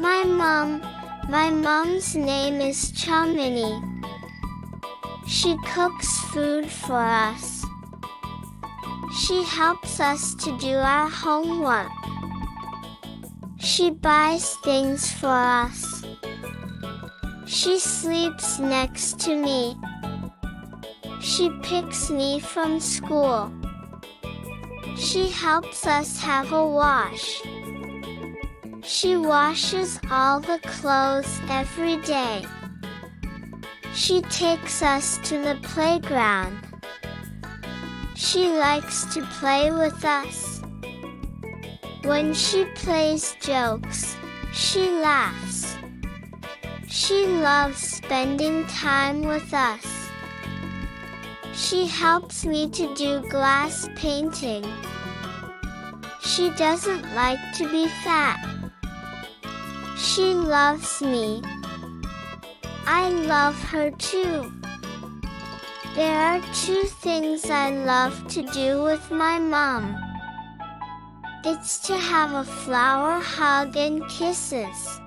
My mom's name is Chamini. She cooks food for us. She helps us to do our homework. She buys things for us. She sleeps next to me. She picks me from school. She helps us have a wash. She washes all the clothes every day. She takes us to the playground. She likes to play with us. When she plays jokes, she laughs. She loves spending time with us. She helps me to do glass painting. She doesn't like to be fat. She loves me. I love her too. There are two things I love to do with my mom. It's to have a flower hug and kisses.